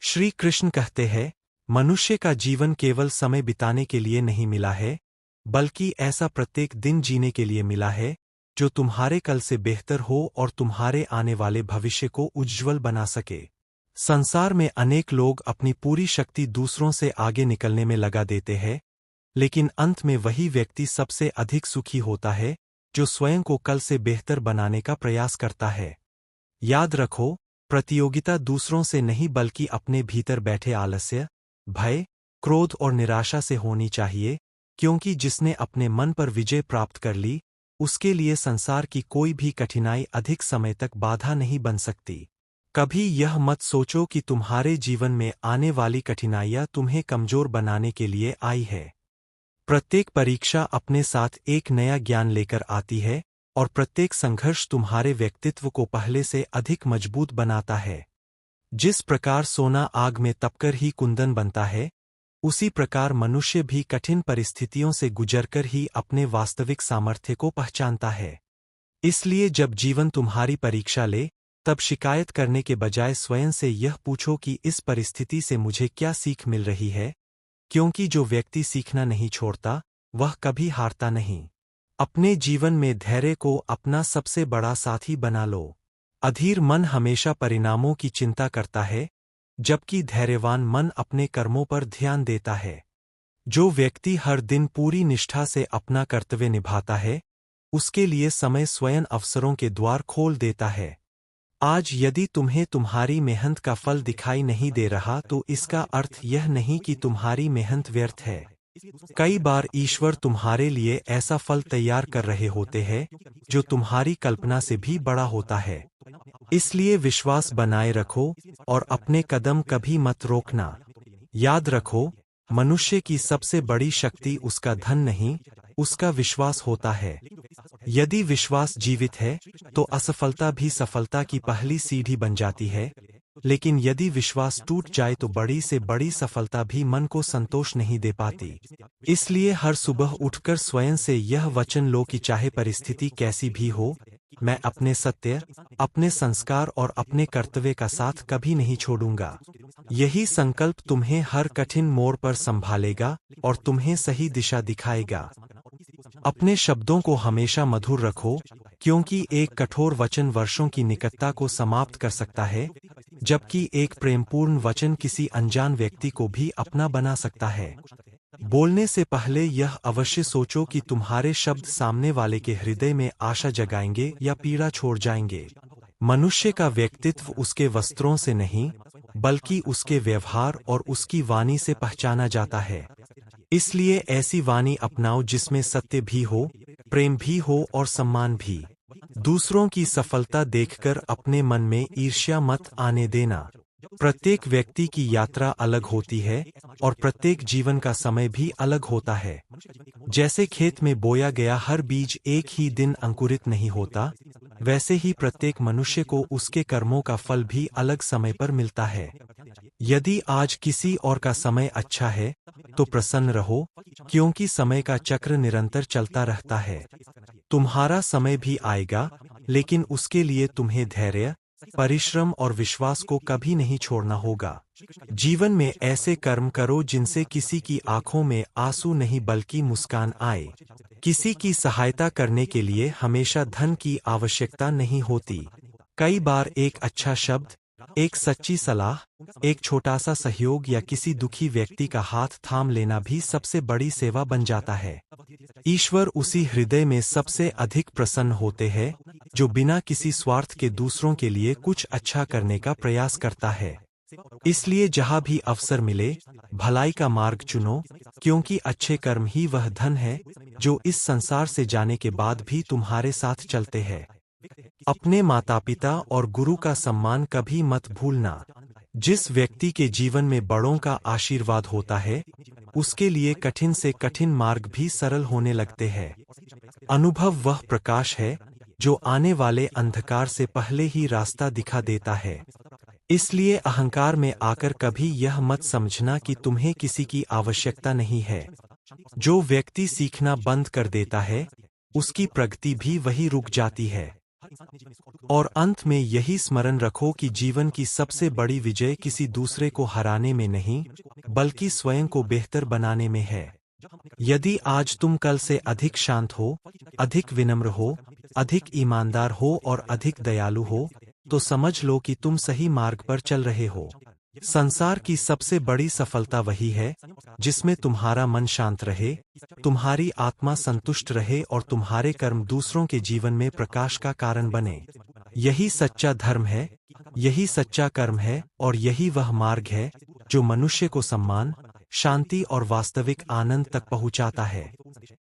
श्री कृष्ण कहते हैं, मनुष्य का जीवन केवल समय बिताने के लिए नहीं मिला है, बल्कि ऐसा प्रत्येक दिन जीने के लिए मिला है जो तुम्हारे कल से बेहतर हो और तुम्हारे आने वाले भविष्य को उज्ज्वल बना सके। संसार में अनेक लोग अपनी पूरी शक्ति दूसरों से आगे निकलने में लगा देते हैं, लेकिन अंत में वही व्यक्ति सबसे अधिक सुखी होता है जो स्वयं को कल से बेहतर बनाने का प्रयास करता है। याद रखो, प्रतियोगिता दूसरों से नहीं बल्कि अपने भीतर बैठे आलस्य, भय, क्रोध और निराशा से होनी चाहिए, क्योंकि जिसने अपने मन पर विजय प्राप्त कर ली, उसके लिए संसार की कोई भी कठिनाई अधिक समय तक बाधा नहीं बन सकती। कभी यह मत सोचो कि तुम्हारे जीवन में आने वाली कठिनाइयां तुम्हें कमजोर बनाने के लिए आई है। प्रत्येक परीक्षा अपने साथ एक नया ज्ञान लेकर आती है और प्रत्येक संघर्ष तुम्हारे व्यक्तित्व को पहले से अधिक मजबूत बनाता है। जिस प्रकार सोना आग में तपकर ही कुंदन बनता है, उसी प्रकार मनुष्य भी कठिन परिस्थितियों से गुजरकर ही अपने वास्तविक सामर्थ्य को पहचानता है। इसलिए जब जीवन तुम्हारी परीक्षा ले, तब शिकायत करने के बजाय स्वयं से यह पूछो कि इस परिस्थिति से मुझे क्या सीख मिल रही है, क्योंकि जो व्यक्ति सीखना नहीं छोड़ता, वह कभी हारता नहीं। अपने जीवन में धैर्य को अपना सबसे बड़ा साथी बना लो। अधीर मन हमेशा परिणामों की चिंता करता है, जबकि धैर्यवान मन अपने कर्मों पर ध्यान देता है। जो व्यक्ति हर दिन पूरी निष्ठा से अपना कर्तव्य निभाता है, उसके लिए समय स्वयं अवसरों के द्वार खोल देता है। आज यदि तुम्हें तुम्हारी मेहनत का फल दिखाई नहीं दे रहा, तो इसका अर्थ यह नहीं कि तुम्हारी मेहनत व्यर्थ है। कई बार ईश्वर तुम्हारे लिए ऐसा फल तैयार कर रहे होते हैं जो तुम्हारी कल्पना से भी बड़ा होता है। इसलिए विश्वास बनाए रखो और अपने कदम कभी मत रोकना। याद रखो, मनुष्य की सबसे बड़ी शक्ति उसका धन नहीं, उसका विश्वास होता है। यदि विश्वास जीवित है, तो असफलता भी सफलता की पहली सीढ़ी बन जाती है, लेकिन यदि विश्वास टूट जाए तो बड़ी से बड़ी सफलता भी मन को संतोष नहीं दे पाती। इसलिए हर सुबह उठकर स्वयं से यह वचन लो कि चाहे परिस्थिति कैसी भी हो, मैं अपने सत्य, अपने संस्कार और अपने कर्तव्य का साथ कभी नहीं छोड़ूंगा। यही संकल्प तुम्हें हर कठिन मोड़ पर संभालेगा और तुम्हें सही दिशा दिखाएगा। अपने शब्दों को हमेशा मधुर रखो, क्योंकि एक कठोर वचन वर्षों की निकटता को समाप्त कर सकता है, जबकि एक प्रेमपूर्ण वचन किसी अनजान व्यक्ति को भी अपना बना सकता है। बोलने से पहले यह अवश्य सोचो कि तुम्हारे शब्द सामने वाले के हृदय में आशा जगाएंगे या पीड़ा छोड़ जाएंगे। मनुष्य का व्यक्तित्व उसके वस्त्रों से नहीं, बल्कि उसके व्यवहार और उसकी वाणी से पहचाना जाता है। इसलिए ऐसी वाणी अपनाओ जिसमें सत्य भी हो, प्रेम भी हो और सम्मान भी। दूसरों की सफलता देखकर अपने मन में ईर्ष्या मत आने देना। प्रत्येक व्यक्ति की यात्रा अलग होती है और प्रत्येक जीवन का समय भी अलग होता है। जैसे खेत में बोया गया हर बीज एक ही दिन अंकुरित नहीं होता, वैसे ही प्रत्येक मनुष्य को उसके कर्मों का फल भी अलग समय पर मिलता है। यदि आज किसी और का समय अच्छा है, तो प्रसन्न रहो, क्योंकि समय का चक्र निरंतर चलता रहता है। तुम्हारा समय भी आएगा, लेकिन उसके लिए तुम्हें धैर्य, परिश्रम और विश्वास को कभी नहीं छोड़ना होगा। जीवन में ऐसे कर्म करो जिनसे किसी की आंखों में आंसू नहीं बल्कि मुस्कान आए। किसी की सहायता करने के लिए हमेशा धन की आवश्यकता नहीं होती। कई बार एक अच्छा शब्द, एक सच्ची सलाह, एक छोटा सा सहयोग या किसी दुखी व्यक्ति का हाथ थाम लेना भी सबसे बड़ी सेवा बन जाता है। ईश्वर उसी हृदय में सबसे अधिक प्रसन्न होते हैं जो बिना किसी स्वार्थ के दूसरों के लिए कुछ अच्छा करने का प्रयास करता है। इसलिए जहाँ भी अवसर मिले, भलाई का मार्ग चुनो, क्योंकि अच्छे कर्म ही वह धन है जो इस संसार से जाने के बाद भी तुम्हारे साथ चलते हैं। अपने माता पिता और गुरु का सम्मान कभी मत भूलना। जिस व्यक्ति के जीवन में बड़ों का आशीर्वाद होता है, उसके लिए कठिन से कठिन मार्ग भी सरल होने लगते हैं। अनुभव वह प्रकाश है जो आने वाले अंधकार से पहले ही रास्ता दिखा देता है। इसलिए अहंकार में आकर कभी यह मत समझना कि तुम्हें किसी की आवश्यकता नहीं है। जो व्यक्ति सीखना बंद कर देता है, उसकी प्रगति भी वही रुक जाती है। और अंत में यही स्मरण रखो कि जीवन की सबसे बड़ी विजय किसी दूसरे को हराने में नहीं, बल्कि स्वयं को बेहतर बनाने में है। यदि आज तुम कल से अधिक शांत हो, अधिक विनम्र हो, अधिक ईमानदार हो और अधिक दयालु हो, तो समझ लो कि तुम सही मार्ग पर चल रहे हो। संसार की सबसे बड़ी सफलता वही है जिसमें तुम्हारा मन शांत रहे, तुम्हारी आत्मा संतुष्ट रहे और तुम्हारे कर्म दूसरों के जीवन में प्रकाश का कारण बने। यही सच्चा धर्म है, यही सच्चा कर्म है और यही वह मार्ग है जो मनुष्य को सम्मान, शांति और वास्तविक आनंद तक पहुंचाता है।